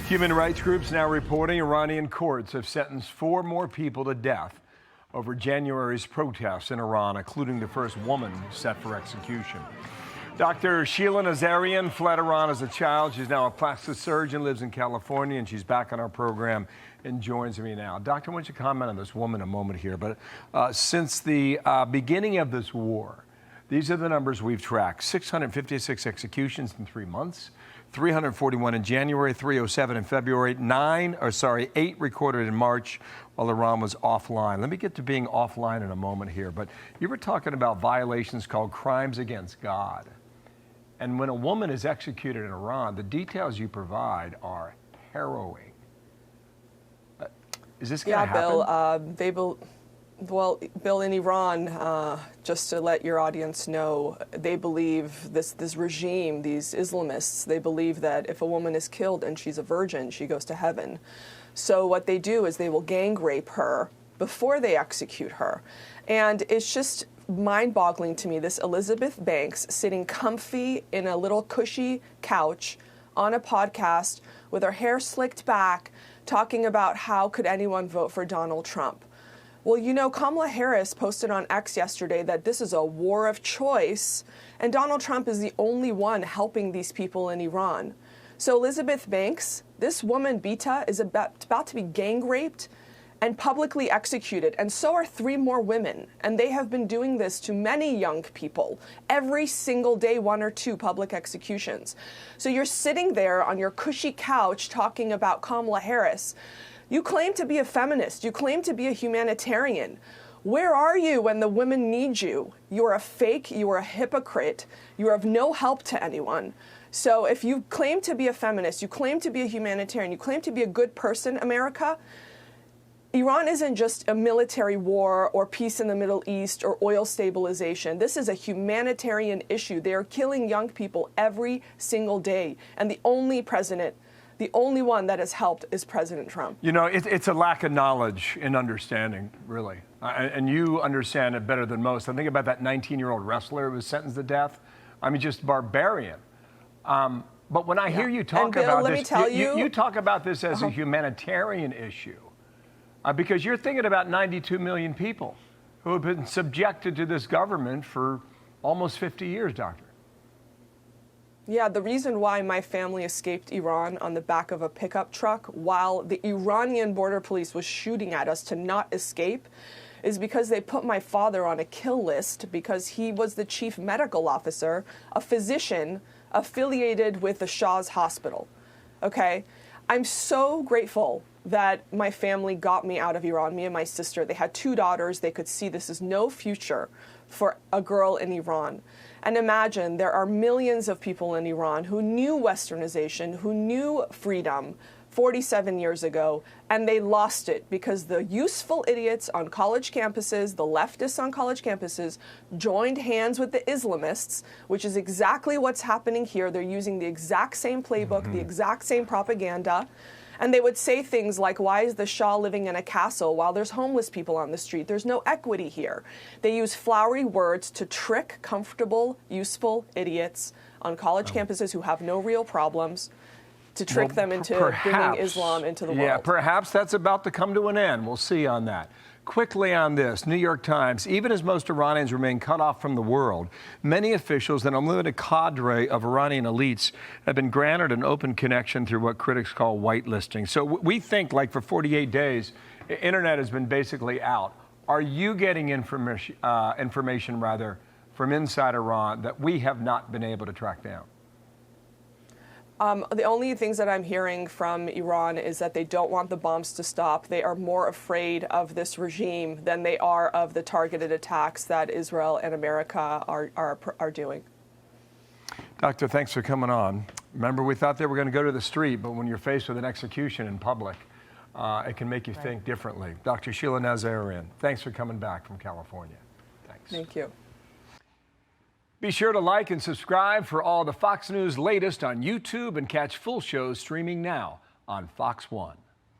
Human rights groups now reporting Iranian courts have sentenced 4 more people to death over January's protests in Iran, including the first woman set for execution. Dr. Sheila Nazarian fled Iran as a child. She's now a plastic surgeon, lives in California, and she's back on our program and joins me now. Doctor, I want you to comment on this woman a moment here, but since the beginning of this war, these are the numbers we've tracked. 656 executions in 3 months, 341 in January, 307 in February, 8 recorded in March while Iran was offline. Let me get to being offline in a moment here, but you were talking about violations called crimes against God. And when a woman is executed in Iran, the details you provide are harrowing. Is this going to happen? Bill, Bill, in Iran, just to let your audience know, they believe this regime, these Islamists, they believe that if a woman is killed and she's a virgin, she goes to heaven. So what they do is they will gang rape her before they execute her. And it's just mind-boggling to me, this Elizabeth Banks sitting comfy in a little cushy couch on a podcast with her hair slicked back, talking about how could anyone vote for Donald Trump. Well, you know, Kamala Harris posted on X yesterday that this is a war of choice, and Donald Trump is the only one helping these people in Iran. So Elizabeth Banks, this woman, Bita, is about to be gang raped and publicly executed, and so are 3 more women. And they have been doing this to many young people. Every single day, 1 or 2 public executions. So you're sitting there on your cushy couch talking about Kamala Harris. You claim to be a feminist. You claim to be a humanitarian. Where are you when the women need you? You are a fake. You are a hypocrite. You are of no help to anyone. So if you claim to be a feminist, you claim to be a humanitarian, you claim to be a good person, America, Iran isn't just a military war or peace in the Middle East or oil stabilization. This is a humanitarian issue. They are killing young people every single day. And the only one that has helped is President Trump. You know, it's a lack of knowledge and understanding, really. And you understand it better than most. I think about that 19-year-old wrestler who was sentenced to death. I mean, just barbarian. But when I hear you talk about this, you talk about this as a humanitarian issue. Because you're thinking about 92 million people who have been subjected to this government for almost 50 years, Doctor. Yeah, the reason why my family escaped Iran on the back of a pickup truck while the Iranian border police was shooting at us to not escape is because they put my father on a kill list because he was the chief medical officer, a physician affiliated with the Shah's hospital. Okay? I'm so grateful that my family got me out of Iran, me and my sister. They had 2 daughters. They could see this is no future for a girl in Iran. And imagine there are millions of people in Iran who knew westernization, who knew freedom 47 years ago, and they lost it because the useful idiots on college campuses, the leftists on college campuses, joined hands with the Islamists, which is exactly what's happening here. They're using the exact same playbook, the exact same propaganda. And they would say things like, why is the Shah living in a castle while there's homeless people on the street? There's no equity here. They use flowery words to trick comfortable, useful idiots on college campuses who have no real problems, to trick them into bringing Islam into the world. Yeah, perhaps that's about to come to an end. We'll see on that. Quickly on this, New York Times, even as most Iranians remain cut off from the world, many officials and a limited cadre of Iranian elites have been granted an open connection through what critics call whitelisting. So we think, like, for 48 days, the internet has been basically out. Are you getting information from inside Iran that we have not been able to track down? The only things that I'm hearing from Iran is that they don't want the bombs to stop. They are more afraid of this regime than they are of the targeted attacks that Israel and America are doing. Doctor, thanks for coming on. Remember, we thought they were going to go to the street, but when you're faced with an execution in public, it can make you think differently. Dr. Sheila Nazarian, thanks for coming back from California. Thanks. Thank you. Be sure to like and subscribe for all the Fox News latest on YouTube and catch full shows streaming now on Fox One.